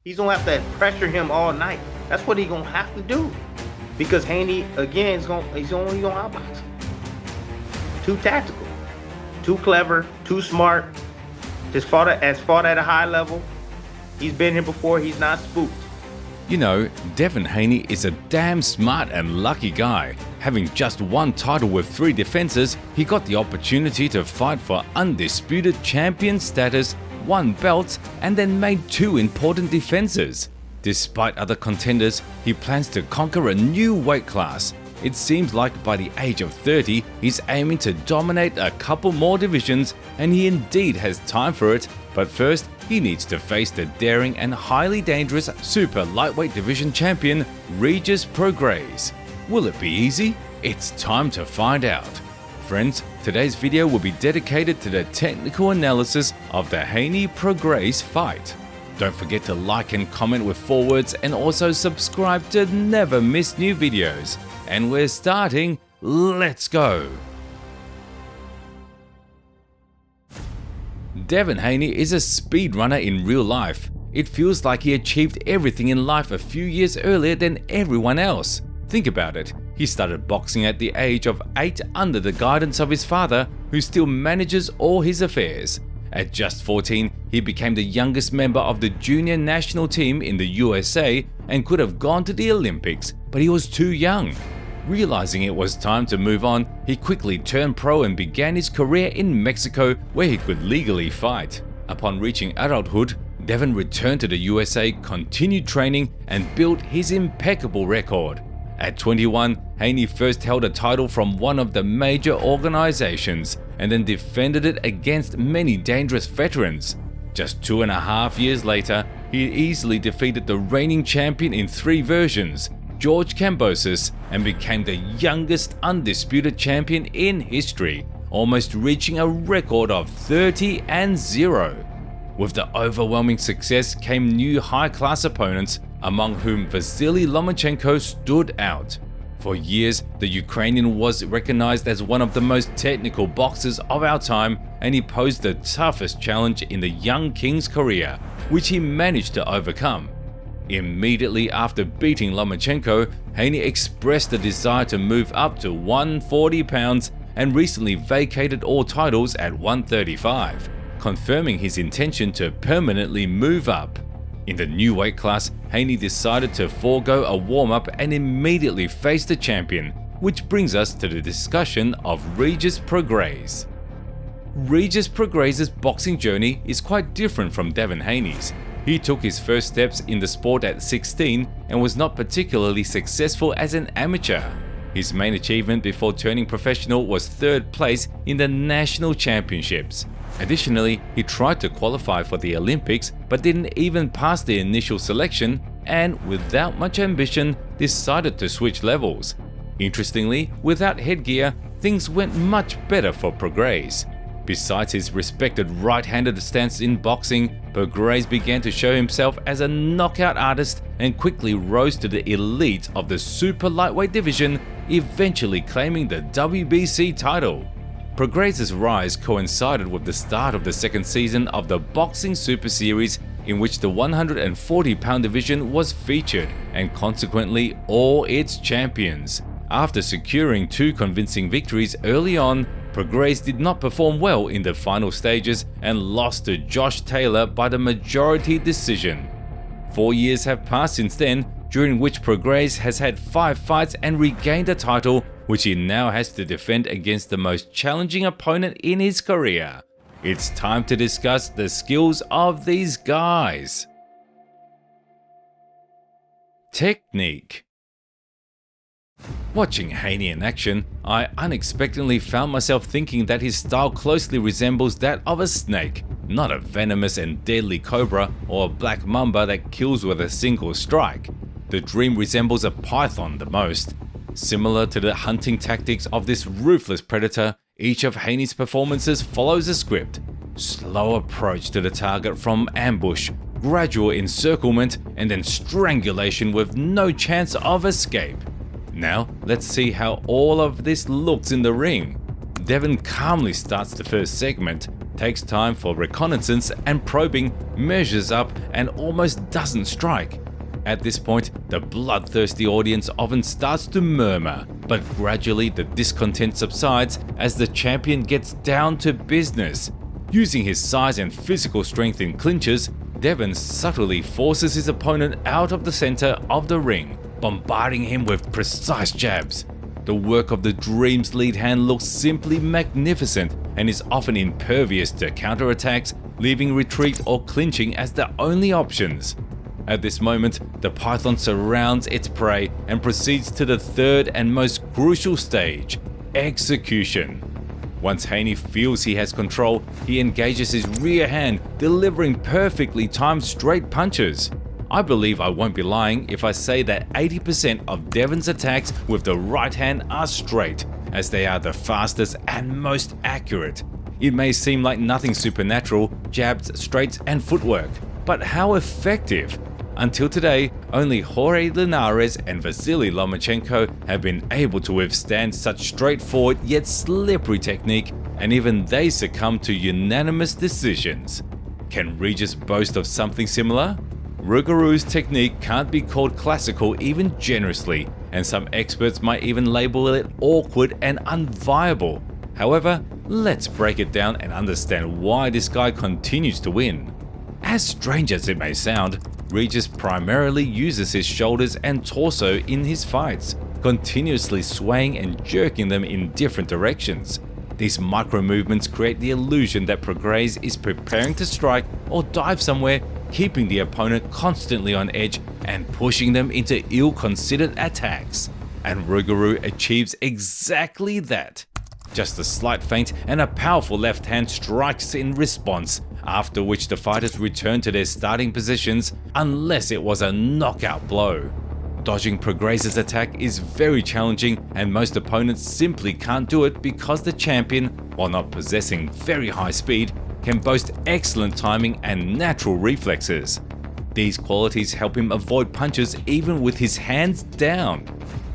He's gonna have to pressure him all night. That's what he's gonna have to do. Because Haney, again, he's only gonna outbox him. Too tactical, too clever, too smart. Just fought at a high level. He's been here before, he's not spooked. You know, Devin Haney is a damn smart and lucky guy. Having just one title with 3 defenses, he got the opportunity to fight for undisputed champion status, 1 belts, and then made 2 important defenses. Despite other contenders, he plans to conquer a new weight class. It seems like by the age of 30, he's aiming to dominate a couple more divisions, and he indeed has time for it. But first, he needs to face the daring and highly dangerous super lightweight division champion, Regis Prograis. Will it be easy? It's time to find out. Friends, today's video will be dedicated to the technical analysis of the Haney-Prograis fight. Don't forget to like and comment with 4 words, and also subscribe to never miss new videos. And we're starting. Let's go! Devin Haney is a speedrunner in real life. It feels like he achieved everything in life a few years earlier than everyone else. Think about it. He started boxing at the age of 8 under the guidance of his father, who still manages all his affairs. At just 14, he became the youngest member of the junior national team in the USA and could have gone to the Olympics, but he was too young. Realizing it was time to move on, he quickly turned pro and began his career in Mexico, where he could legally fight. Upon reaching adulthood, Devin returned to the USA, continued training, and built his impeccable record. At 21, Haney first held a title from one of the major organizations and then defended it against many dangerous veterans. Just 2.5 years later, he easily defeated the reigning champion in 3 versions, George Kambosos, and became the youngest undisputed champion in history, almost reaching a record of 30-0. With the overwhelming success came new high-class opponents, among whom Vasily Lomachenko stood out. For years, the Ukrainian was recognized as one of the most technical boxers of our time, and he posed the toughest challenge in the young king's career, which he managed to overcome. Immediately after beating Lomachenko, Haney expressed a desire to move up to 140 pounds and recently vacated all titles at 135, confirming his intention to permanently move up. In the new weight class, Haney decided to forego a warm-up and immediately face the champion, which brings us to the discussion of Regis Prograis. Regis Prograis' boxing journey is quite different from Devin Haney's. He took his first steps in the sport at 16 and was not particularly successful as an amateur. His main achievement before turning professional was 3rd place in the national championships. Additionally, he tried to qualify for the Olympics but didn't even pass the initial selection, and without much ambition, decided to switch levels. Interestingly, without headgear, things went much better for Prograis. Besides his respected right-handed stance in boxing, Prograis began to show himself as a knockout artist and quickly rose to the elite of the super lightweight division, eventually claiming the WBC title. Prograis' rise coincided with the start of the 2nd season of the Boxing Super Series, in which the 140-pound division was featured, and consequently all its champions. After securing 2 convincing victories early on, Prograis did not perform well in the final stages and lost to Josh Taylor by the majority decision. 4 years have passed since then, during which Prograis has had 5 fights and regained a title, which he now has to defend against the most challenging opponent in his career. It's time to discuss the skills of these guys. Technique. Watching Haney in action, I unexpectedly found myself thinking that his style closely resembles that of a snake, not a venomous and deadly cobra or a black mamba that kills with a single strike. The dream resembles a python the most. Similar to the hunting tactics of this ruthless predator, each of Haney's performances follows a script. Slow approach to the target from ambush, gradual encirclement, and then strangulation with no chance of escape. Now, let's see how all of this looks in the ring. Devin calmly starts the first segment, takes time for reconnaissance and probing, measures up, and almost doesn't strike. At this point, the bloodthirsty audience often starts to murmur, but gradually the discontent subsides as the champion gets down to business. Using his size and physical strength in clinches, Devin subtly forces his opponent out of the center of the ring, bombarding him with precise jabs. The work of the Dream's lead hand looks simply magnificent and is often impervious to counterattacks, leaving retreat or clinching as the only options. At this moment, the python surrounds its prey and proceeds to the third and most crucial stage, execution. Once Haney feels he has control, he engages his rear hand, delivering perfectly timed straight punches. I believe I won't be lying if I say that 80% of Devin's attacks with the right hand are straight, as they are the fastest and most accurate. It may seem like nothing supernatural, jabs, straights, and footwork, but how effective? Until today, only Jorge Linares and Vasily Lomachenko have been able to withstand such straightforward yet slippery technique, and even they succumb to unanimous decisions. Can Regis boast of something similar? ʻriːdʒɪs technique can't be called classical even generously, and some experts might even label it awkward and unviable. However, let's break it down and understand why this guy continues to win. As strange as it may sound, Regis primarily uses his shoulders and torso in his fights, continuously swaying and jerking them in different directions. These micro movements create the illusion that Prograis is preparing to strike or dive somewhere, keeping the opponent constantly on edge and pushing them into ill-considered attacks. And ʻriːdʒɪs achieves exactly that. Just a slight feint and a powerful left hand strikes in response, after which the fighters return to their starting positions unless it was a knockout blow. Dodging Prograis' attack is very challenging, and most opponents simply can't do it because the champion, while not possessing very high speed, can boast excellent timing and natural reflexes. These qualities help him avoid punches even with his hands down.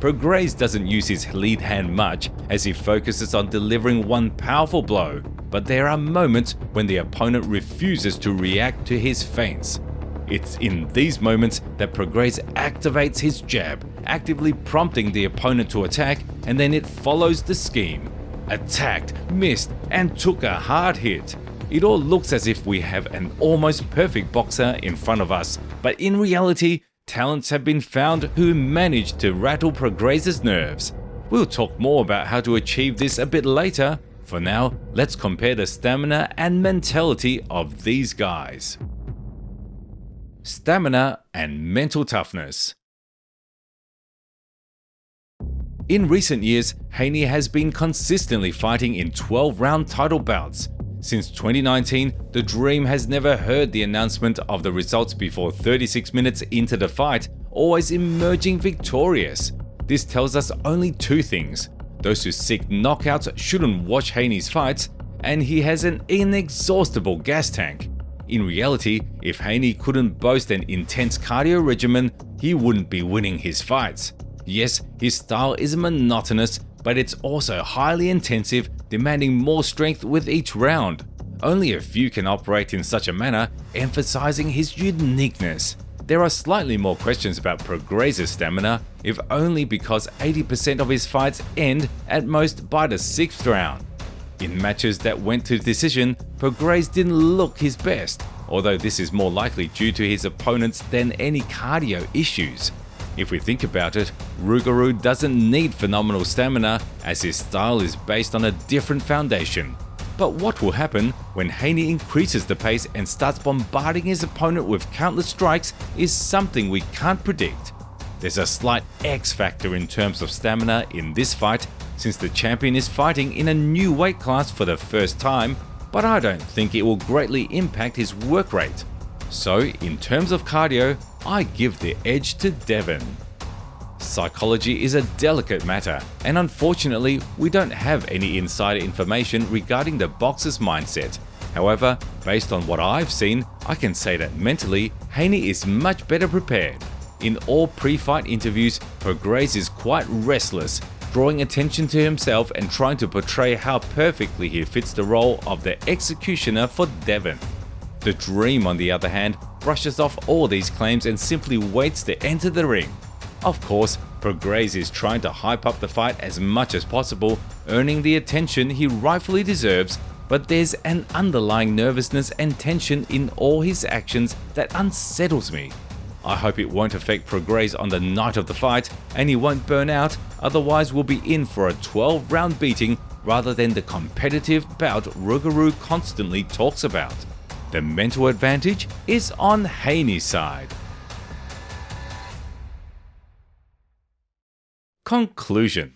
Prograis doesn't use his lead hand much as he focuses on delivering one powerful blow, but there are moments when the opponent refuses to react to his feints. It's in these moments that Prograis activates his jab, actively prompting the opponent to attack, and then it follows the scheme. Attacked, missed, and took a hard hit. It all looks as if we have an almost perfect boxer in front of us, but in reality, talents have been found who managed to rattle Prograis' nerves. We'll talk more about how to achieve this a bit later. For now, let's compare the stamina and mentality of these guys. Stamina and mental toughness. In recent years, Haney has been consistently fighting in 12-round title bouts. Since 2019, the Dream has never heard the announcement of the results before 36 minutes into the fight, always emerging victorious. This tells us only two things. Those who seek knockouts shouldn't watch Haney's fights, and he has an inexhaustible gas tank. In reality, if Haney couldn't boast an intense cardio regimen, he wouldn't be winning his fights. Yes, his style is monotonous, but it's also highly intensive, demanding more strength with each round. Only a few can operate in such a manner, emphasizing his uniqueness. There are slightly more questions about Prograis' stamina, if only because 80% of his fights end at most by the 6th round. In matches that went to decision, Prograis didn't look his best, although this is more likely due to his opponents than any cardio issues. If we think about it, ʻriːdʒɪs doesn't need phenomenal stamina as his style is based on a different foundation. But what will happen when Haney increases the pace and starts bombarding his opponent with countless strikes is something we can't predict. There's a slight X factor in terms of stamina in this fight since the champion is fighting in a new weight class for the first time, but I don't think it will greatly impact his work rate. So in terms of cardio, I give the edge to Devin. Psychology is a delicate matter, and unfortunately, we don't have any insider information regarding the boxer's mindset. However, based on what I've seen, I can say that mentally, Haney is much better prepared. In all pre-fight interviews, Prograis is quite restless, drawing attention to himself and trying to portray how perfectly he fits the role of the executioner for Devin. The Dream, on the other hand, brushes off all these claims and simply waits to enter the ring. Of course, Prograis is trying to hype up the fight as much as possible, earning the attention he rightfully deserves, but there's an underlying nervousness and tension in all his actions that unsettles me. I hope it won't affect Prograis on the night of the fight and he won't burn out, otherwise we'll be in for a 12-round beating rather than the competitive bout ʻriːdʒɪs constantly talks about. The mental advantage is on Haney's side. Conclusion.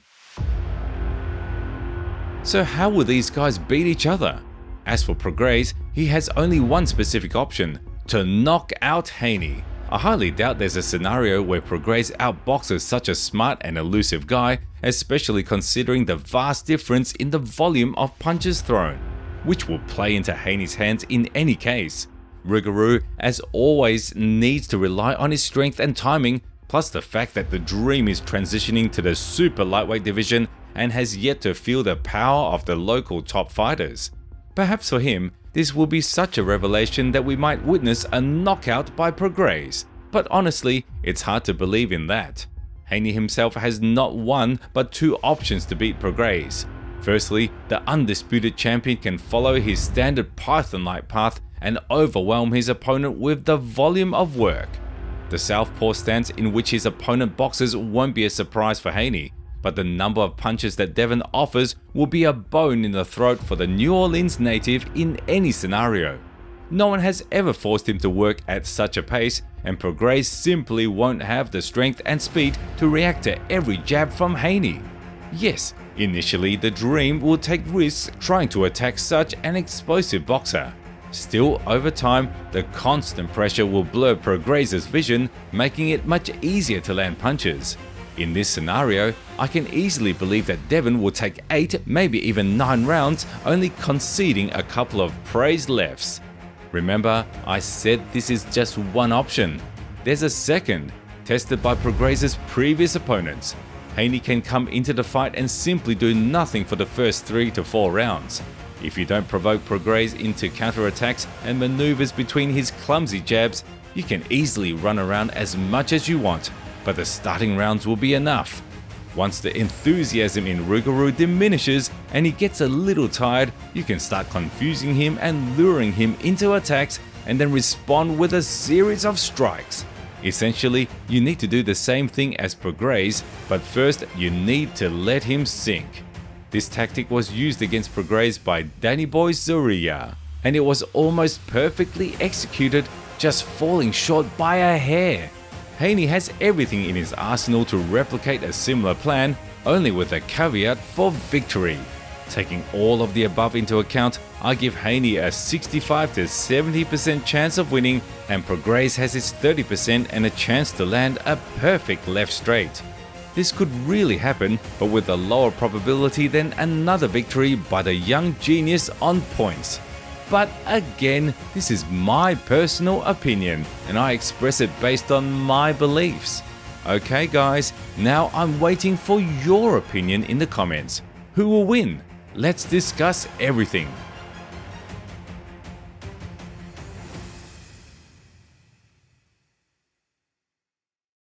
So how will these guys beat each other? As for Prograis, he has only one specific option: to knock out Haney. I highly doubt there's a scenario where Prograis outboxes such a smart and elusive guy, especially considering the vast difference in the volume of punches thrown, which will play into Haney's hands in any case. ʻriːdʒɪs, as always, needs to rely on his strength and timing, plus the fact that the Dream is transitioning to the super lightweight division and has yet to feel the power of the local top fighters. Perhaps for him, this will be such a revelation that we might witness a knockout by Prograis, but honestly, it's hard to believe in that. Haney himself has not one but two options to beat Prograis. Firstly, the undisputed champion can follow his standard Python-like path and overwhelm his opponent with the volume of work. The southpaw stance in which his opponent boxes won't be a surprise for Haney, but the number of punches that Devin offers will be a bone in the throat for the New Orleans native in any scenario. No one has ever forced him to work at such a pace, and Prograis simply won't have the strength and speed to react to every jab from Haney. Yes, initially the Dream will take risks trying to attack such an explosive boxer. Still, over time, the constant pressure will blur Prograis' vision, making it much easier to land punches. In this scenario, I can easily believe that Devin will take 8, maybe even 9 rounds, only conceding a couple of praised lefts. Remember, I said this is just one option. There's a second, tested by Prograis' previous opponents. Haney can come into the fight and simply do nothing for the first 3 to 4 rounds. If you don't provoke Prograis into counterattacks and maneuvers between his clumsy jabs, you can easily run around as much as you want, but the starting rounds will be enough. Once the enthusiasm in ʻriːdʒɪs diminishes and he gets a little tired, you can start confusing him and luring him into attacks and then respond with a series of strikes. Essentially, you need to do the same thing as Prograis, but first you need to let him sink. This tactic was used against Prograis by Danny Boy Zorrilla, and it was almost perfectly executed, just falling short by a hair. Haney has everything in his arsenal to replicate a similar plan, only with a caveat for victory. Taking all of the above into account, I give Haney a 65 to 70% chance of winning, and Prograis has his 30% and a chance to land a perfect left straight. This could really happen, but with a lower probability than another victory by the young genius on points. But again, this is my personal opinion, and I express it based on my beliefs. Okay guys, now I'm waiting for your opinion in the comments. Who will win? Let's discuss everything.